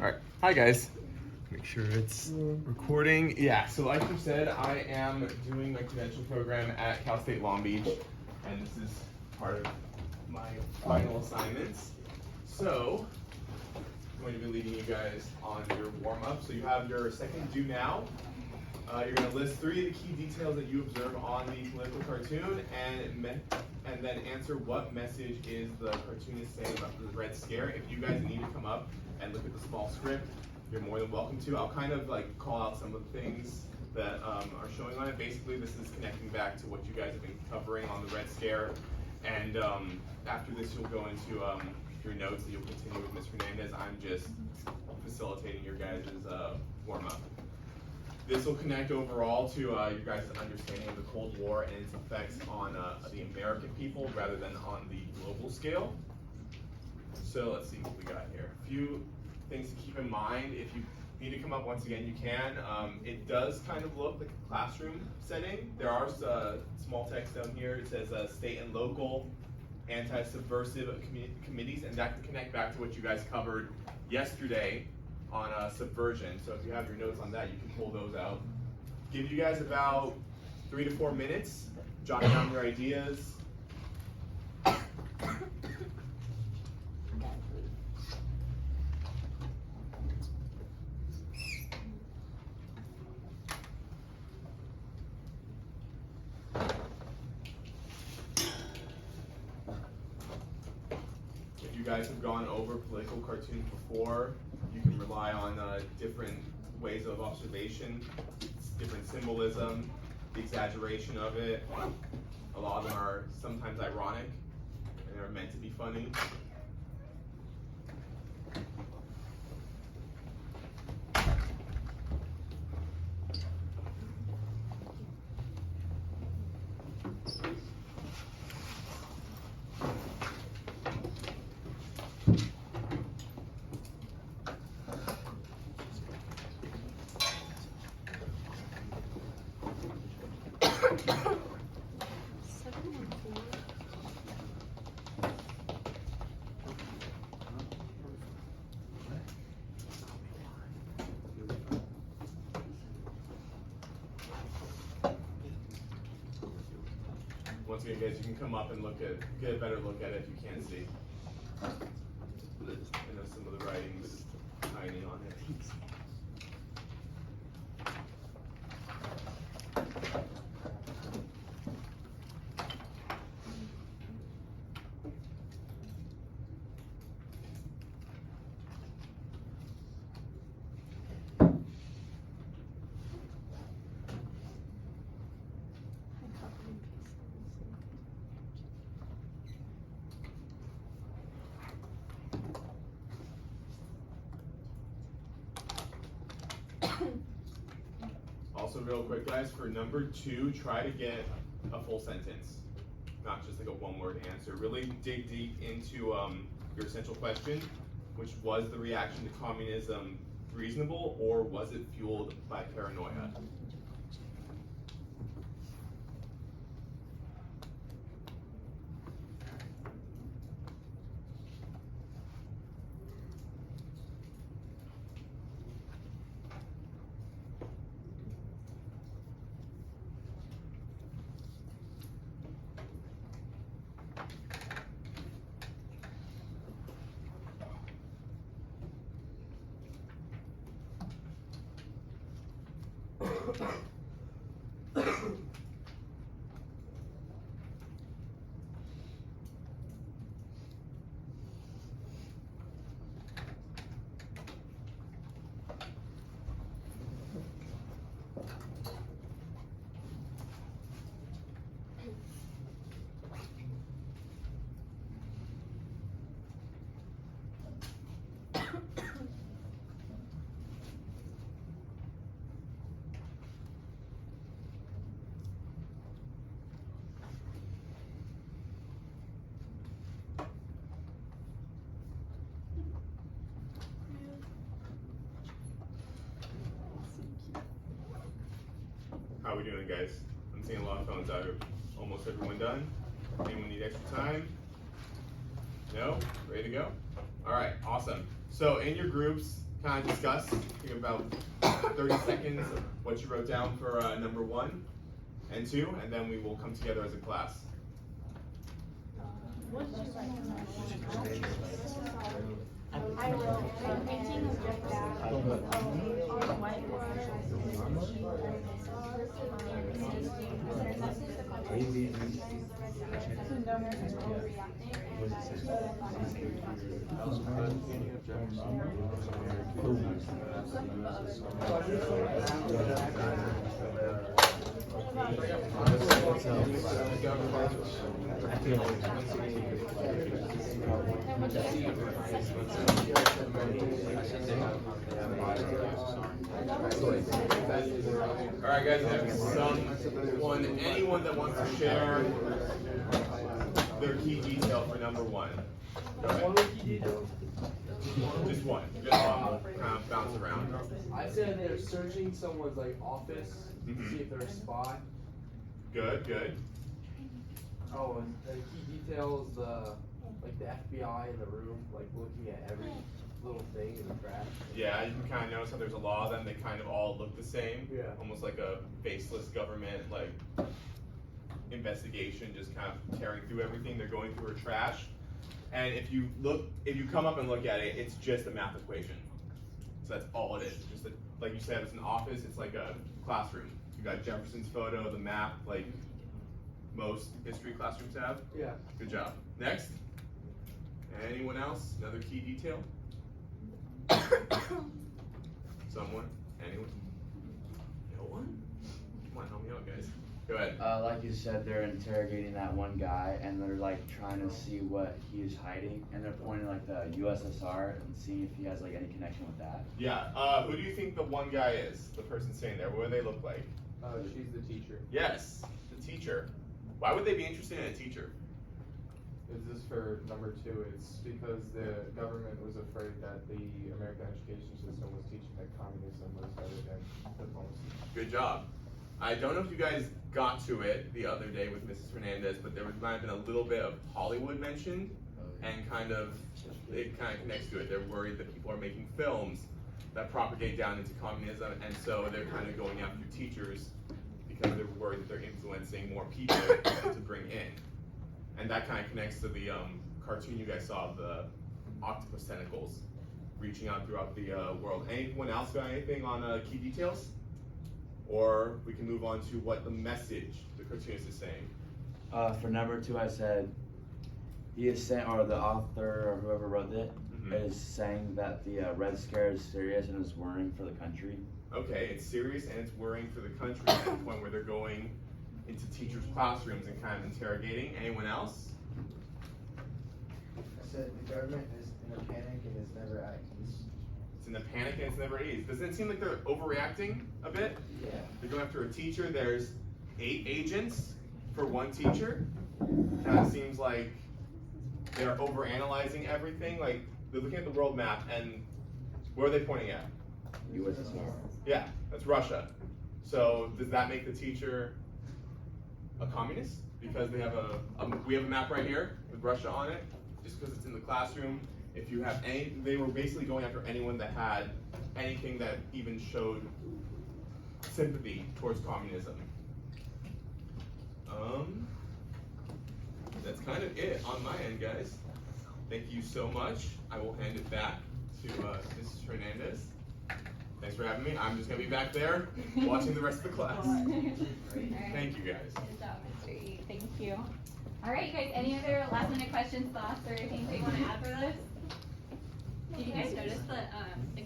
All right, hi guys. Make sure it's recording. Yeah, so like you said, I am doing my credential program at Cal State Long Beach, and this is part of my final assignments. So, I'm going to be leading you guys on your warm-up. So you have your second due now. You're going to list 3 of the key details that you observe on the political cartoon, and then answer what message is the cartoonist saying about the Red Scare. If you guys need to come up and look at the small script, you're more than welcome to. I'll kind of like call out some of the things that are showing on it. Basically, this is connecting back to what you guys have been covering on the Red Scare, and after this, you'll go into your notes and you'll continue with Ms. Hernandez. I'm just facilitating your guys' warm-up. This will connect overall to your guys' understanding of the Cold War and its effects on the American people rather than on the global scale. So let's see what we got here. A few things to keep in mind. If you need to come up once again, you can. It does kind of look like a classroom setting. There are small text down here. It says state and local anti-subversive committees, and that can connect back to what you guys covered yesterday on subversion. So if you have your notes on that, you can pull those out. Give you guys about 3 to 4 minutes. Jot down your ideas. If you guys have gone over political cartoons before, you can rely on different ways of observation, different symbolism, the exaggeration of it. A lot of them are sometimes ironic, and they're meant to be funny. Once again, guys, you can come up and get a better look at it if you can't see. I know some of the writing's tiny on it. Also, real quick, guys, for number 2, try to get a full sentence, not just like a one-word answer. Really dig deep into your essential question, which was the reaction to communism reasonable, or was it fueled by paranoia? How are we doing, guys? I'm seeing a lot of phones out. Almost everyone done? Anyone need extra time? No? Ready to go? All right, awesome. So in your groups, kind of discuss in about 30 seconds what you wrote down for number 1 and 2, and then we will come together as a class. I will. Painting is just that. On the whiteboard. Alright guys, I have anyone that wants to share their key detail for number 1. Go ahead. Just one. Just one. Kind of bounce around. I said they're searching someone's like office to see if they're a spy. Good, good. Oh, and the key details, the FBI in the room, like looking at every little thing in the trash. Yeah, you can kind of notice how there's a lot of them. They kind of all look the same. Yeah. Almost like a faceless government like investigation, just kind of tearing through everything. They're going through her trash. And if you come up and look at it, it's just a math equation. So that's all it is. Just like you said, it's an office. It's like a classroom. You got Jefferson's photo, the map, like most history classrooms have. Yeah. Good job. Next. Anyone else? Another key detail? Someone? Anyone? No one? Come on, help me out, guys. Go ahead. Like you said, they're interrogating that one guy, and they're like trying to see what he is hiding, and they're pointing like the USSR and seeing if he has like any connection with that. Yeah. Who do you think the one guy is? The person standing there. What do they look like? She's the teacher. Yes, the teacher. Why would they be interested in a teacher? Is this for number 2? It's because the government was afraid that the American education system was teaching that communism was better than diplomacy. Good job. I don't know if you guys got to it the other day with Mrs. Hernandez, but there might have been a little bit of Hollywood mentioned, and it kind of connects to it. They're worried that people are making films that propagate down into communism, and so they're kind of going after teachers because they're worried that they're influencing more people to bring in. And that kind of connects to the cartoon you guys saw of the octopus tentacles reaching out throughout the world. Anyone else got anything on key details? Or we can move on to what the message the cartoonist is saying. For number 2, I said he is saying, or the author or whoever wrote it is saying that the Red Scare is serious and is worrying for the country. Okay, it's serious and it's worrying for the country to the point where they're going into teachers' classrooms and kind of interrogating. Anyone else? I said the government is in a panic and is never at ease. It's in a panic and it's never at ease. Doesn't it seem like they're overreacting a bit? Yeah. They're going after a teacher. There's 8 agents for one teacher. Kind of seems like they're overanalyzing everything. Like they're looking at the world map and where are they pointing at? USSR. Yeah, that's Russia. So does that make the teacher a communist? Because they have we have a map right here with Russia on it. Just because it's in the classroom. If you have they were basically going after anyone that had anything that even showed sympathy towards communism. That's kind of it on my end, guys. Thank you so much. I will hand it back to Mrs. Hernandez. Thanks for having me. I'm just gonna be back there watching the rest of the class. Thank you, guys. Good job, Mr. E. Thank you. All right, you guys, any other last minute questions, thoughts, or anything that you want to add for this? Did you guys notice the